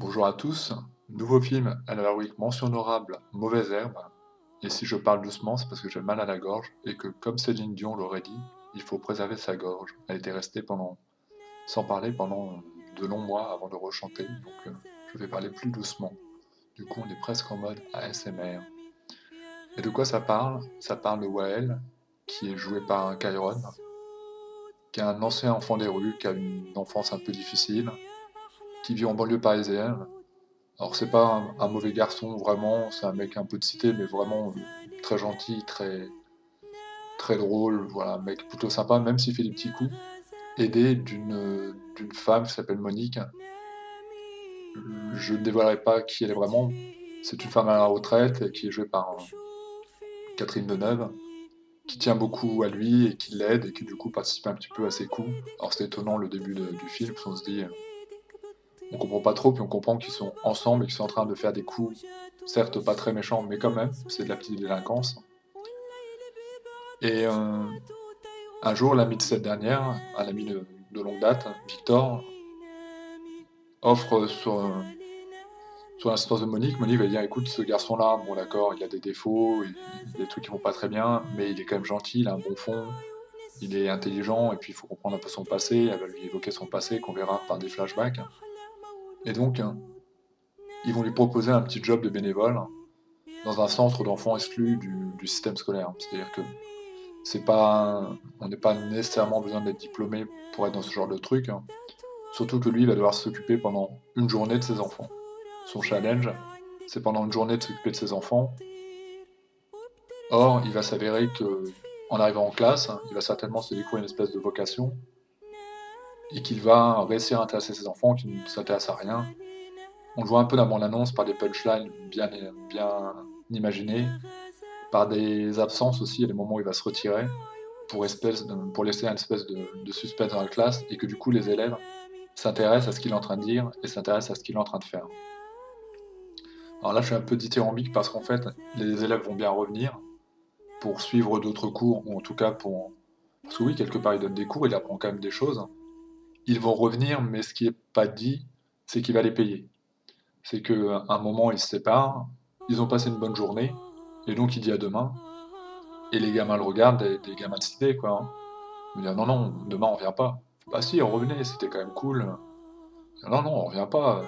Bonjour à tous, nouveau film à la rubrique mention honorable Mauvaise herbe. Et si je parle doucement, c'est parce que j'ai mal à la gorge et que, comme Céline Dion l'aurait dit, il faut préserver sa gorge. Elle était restée sans parler pendant de longs mois avant de rechanter, donc je vais parler plus doucement. Du coup, on est presque en mode ASMR. Et de quoi ça parle? Ça parle de Wael, qui est joué par Kairon, qui est un ancien enfant des rues, qui a une enfance un peu difficile, qui vit en banlieue parisienne. Alors c'est pas un mauvais garçon vraiment, c'est un mec un peu de cité, mais vraiment très gentil, très drôle, voilà, un mec plutôt sympa, même s'il fait des petits coups, aidé d'une femme qui s'appelle Monique. Je ne dévoilerai pas qui elle est vraiment. C'est une femme à la retraite qui est jouée par Catherine Deneuve, qui tient beaucoup à lui et qui l'aide et qui du coup participe un petit peu à ses coups. Alors c'est étonnant le début du film, parce qu'on se dit, on comprend pas trop, puis on comprend qu'ils sont ensemble et qu'ils sont en train de faire des coups, certes pas très méchants, mais quand même, c'est de la petite délinquance. Et un jour, l'ami de cette dernière, un ami de longue date, Victor, offre sur l'instance de Monique. Monique va dire, écoute, ce garçon-là, bon d'accord, il a des défauts, il a des trucs qui vont pas très bien, mais il est quand même gentil, il a un bon fond, il est intelligent, et puis il faut comprendre un peu son passé, elle va lui évoquer son passé, qu'on verra par des flashbacks. Et donc, ils vont lui proposer un petit job de bénévole dans un centre d'enfants exclus du système scolaire. C'est-à-dire que c'est pas, on n'est pas nécessairement besoin d'être diplômé pour être dans ce genre de truc, hein. Surtout que lui, il va devoir s'occuper pendant une journée de ses enfants. Son challenge, c'est pendant une journée de s'occuper de ses enfants. Or, il va s'avérer que, en arrivant en classe, il va certainement se découvrir une espèce de vocation et qu'il va réussir à intéresser ses enfants qui ne s'intéressent à rien. On le voit un peu dans mon annonce par des punchlines bien imaginées, par des absences aussi, il y a des moments où il va se retirer pour laisser une espèce de suspense dans la classe et que du coup les élèves s'intéressent à ce qu'il est en train de dire et s'intéressent à ce qu'il est en train de faire. Alors là, je suis un peu dithyrambique parce qu'en fait, les élèves vont bien revenir pour suivre d'autres cours, ou en tout cas pour... Parce que oui, quelque part, il donne des cours, il apprend quand même des choses. Ils vont revenir, mais ce qui est pas dit, c'est qu'il va les payer. C'est qu'à un moment, ils se séparent, ils ont passé une bonne journée, et donc il dit à demain, et les gamins le regardent, des gamins de cité, quoi, hein. Ils disent, non, non, demain on revient pas. Bah si, on revenait, c'était quand même cool. Non, non, on revient pas.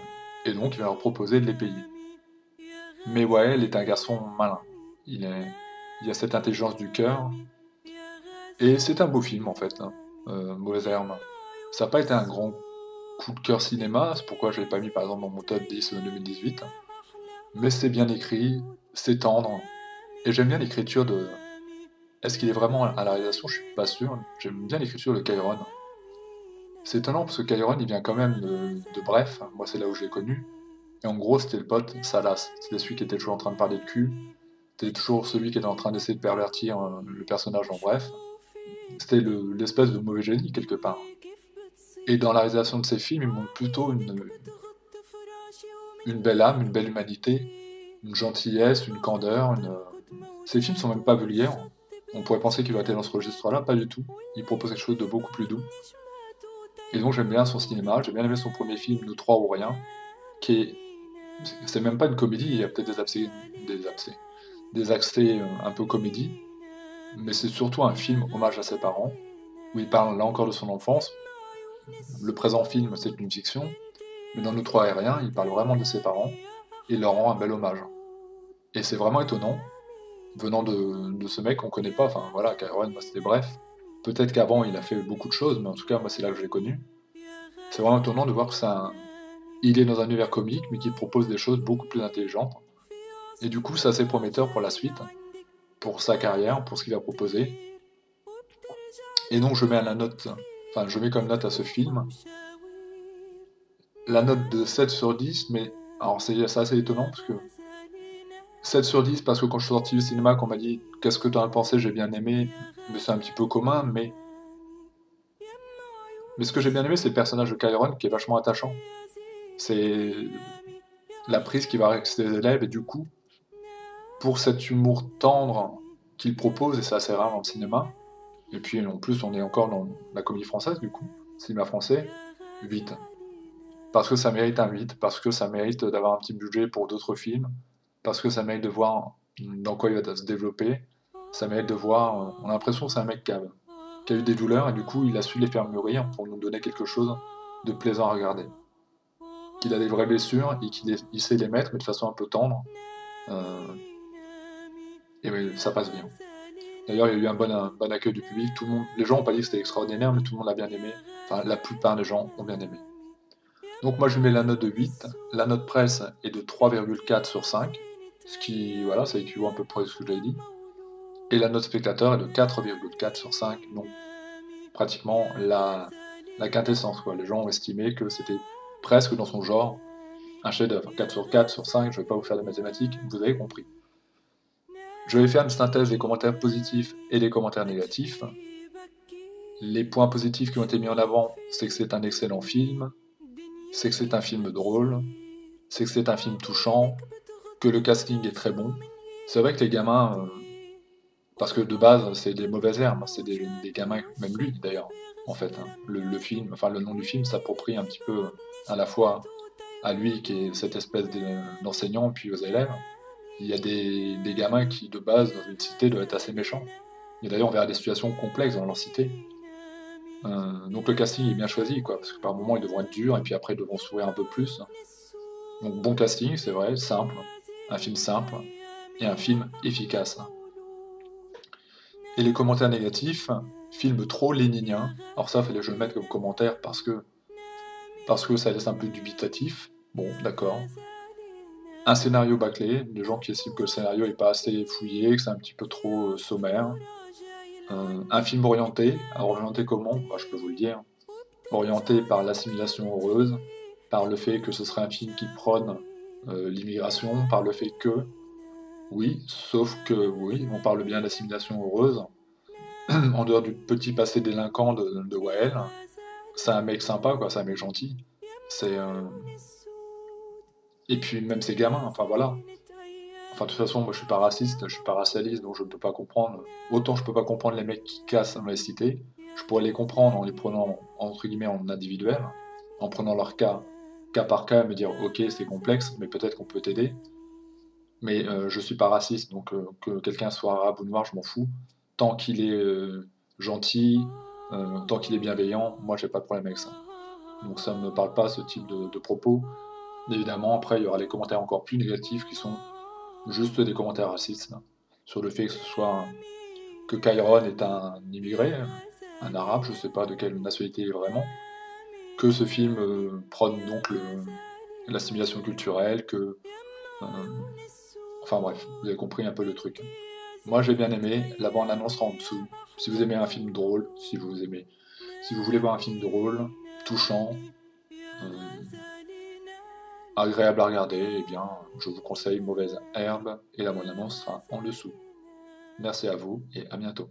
Et donc, il va leur proposer de les payer. Mais Wael est un garçon malin. Il, est, il a cette intelligence du cœur. Et c'est un beau film, en fait, hein, Mauvaise Herbe. Ça n'a pas été un grand coup de cœur cinéma, c'est pourquoi je l'ai pas mis, par exemple, dans mon top 10 2018. Mais c'est bien écrit, c'est tendre. Et j'aime bien l'écriture de... Est-ce qu'il est vraiment à la réalisation? Je suis pas sûr. J'aime bien l'écriture de Kairon. C'est étonnant, parce que Kairon, il vient quand même de Bref. Moi, c'est là où je l'ai connu. Et en gros, c'était le pote Salas. C'était celui qui était toujours en train de parler de cul. C'était toujours celui qui était en train d'essayer de pervertir le personnage en bref. C'était l'espèce de mauvais génie, quelque part. Et dans la réalisation de ces films, il montre plutôt une belle âme, une belle humanité, une gentillesse, une candeur. Ces films sont même pas vulgaires. On pourrait penser qu'il va être dans ce registre-là, pas du tout. Il propose quelque chose de beaucoup plus doux. Et donc j'aime bien son cinéma, j'ai bien aimé son premier film, Nous trois ou rien, qui est... C'est même pas une comédie, il y a peut-être des accès un peu comédie, mais c'est surtout un film hommage à ses parents, où il parle là encore de son enfance. Le présent film, c'est une fiction, mais dans Nous trois et rien, il parle vraiment de ses parents, et il leur rend un bel hommage. Et c'est vraiment étonnant, venant de ce mec qu'on connaît pas, enfin voilà, Cameron, moi c'était bref. Peut-être qu'avant il a fait beaucoup de choses, mais en tout cas, moi c'est là que je l'ai connu. C'est vraiment étonnant de voir que il est dans un univers comique, mais qu'il propose des choses beaucoup plus intelligentes. Et du coup, c'est assez prometteur pour la suite, pour sa carrière, pour ce qu'il va proposer. Et donc je mets à la note, enfin je mets comme note à ce film, la note de 7 sur 10, mais alors c'est assez étonnant parce que 7 sur 10 parce que quand je suis sorti du cinéma, qu'on m'a dit qu'est-ce que tu en as pensé, j'ai bien aimé, mais c'est un petit peu commun, mais ce que j'ai bien aimé, c'est le personnage de Kyron qui est vachement attachant. C'est la prise qu'il va avec ses élèves et du coup, pour cet humour tendre qu'il propose, et c'est assez rare dans le cinéma, et puis en plus on est encore dans la comédie française du coup, cinéma français, 8. parce que ça mérite un 8, parce que ça mérite d'avoir un petit budget pour d'autres films, parce que ça mérite de voir dans quoi il va se développer, ça mérite de voir... on a l'impression que c'est un mec qui a eu des douleurs et du coup il a su les faire mûrir pour nous donner quelque chose de plaisant à regarder. Qu'il a des vraies blessures et il sait les mettre mais de façon un peu tendre. Euh, et oui, ça passe bien. D'ailleurs, il y a eu un bon accueil du public. Tout le monde, les gens n'ont pas dit que c'était extraordinaire, mais tout le monde l'a bien aimé. Enfin, la plupart des gens ont bien aimé. Donc moi, je lui mets la note de 8. La note presse est de 3,4 sur 5. Ce qui, voilà, ça équivaut à peu près à ce que j'avais dit. Et la note spectateur est de 4,4 sur 5. Donc pratiquement la quintessence, quoi. Les gens ont estimé que c'était presque dans son genre un chef-d'œuvre. 4 sur 4 sur 5, je ne vais pas vous faire de mathématiques, vous avez compris. Je vais faire une synthèse des commentaires positifs et des commentaires négatifs. Les points positifs qui ont été mis en avant, c'est que c'est un excellent film, c'est que c'est un film drôle, c'est que c'est un film touchant, que le casting est très bon. C'est vrai que les gamins, parce que de base, c'est des mauvaises herbes, c'est des gamins, même lui d'ailleurs, en fait. Hein. Le film, enfin le nom du film s'approprie un petit peu à la fois à lui qui est cette espèce d'enseignant, puis aux élèves. Il y a des gamins qui, de base, dans une cité, doivent être assez méchants. Et d'ailleurs, on verra des situations complexes dans leur cité. Donc le casting est bien choisi, quoi, parce que par moments, ils devront être durs, et puis après, ils devront sourire un peu plus. Donc bon casting, c'est vrai, simple, un film simple, et un film efficace. Et les commentaires négatifs, film trop léninien. Alors ça, fallait que je le mette comme commentaire parce que ça laisse un peu dubitatif. Bon, d'accord. Un scénario bâclé, des gens qui estiment que le scénario n'est pas assez fouillé, que c'est un petit peu trop sommaire. Un film orienté, alors orienté comment? Bah, je peux vous le dire. Orienté par l'assimilation heureuse, par le fait que ce serait un film qui prône l'immigration, par le fait que, oui, sauf que, oui, on parle bien d'assimilation heureuse, en dehors du petit passé délinquant de Wael, c'est un mec sympa, quoi, c'est un mec gentil. C'est, et puis même ses gamins, enfin voilà. Enfin, de toute façon, moi je suis pas raciste, je suis pas racialiste, donc je ne peux pas comprendre. Autant je peux pas comprendre les mecs qui cassent dans les cités, je pourrais les comprendre en les prenant entre guillemets en individuel, en prenant leur cas par cas, et me dire ok c'est complexe, mais peut-être qu'on peut t'aider. Mais je suis pas raciste, donc que quelqu'un soit arabe ou noir, je m'en fous. Tant qu'il est gentil, tant qu'il est bienveillant, moi j'ai pas de problème avec ça. Donc ça me parle pas ce type de propos. Évidemment, après il y aura les commentaires encore plus négatifs qui sont juste des commentaires racistes hein, sur le fait que ce soit que Kyron est un immigré, un arabe, je sais pas de quelle nationalité il est vraiment, que ce film prône donc l'assimilation culturelle, que euh, enfin bref, vous avez compris un peu le truc. Moi j'ai bien aimé, la bande-annonce sera en dessous. Si vous aimez un film drôle, si vous voulez voir un film drôle, touchant, euh, agréable à regarder, eh bien je vous conseille Mauvaise Herbe et la bande-annonce sera en dessous. Merci à vous et à bientôt.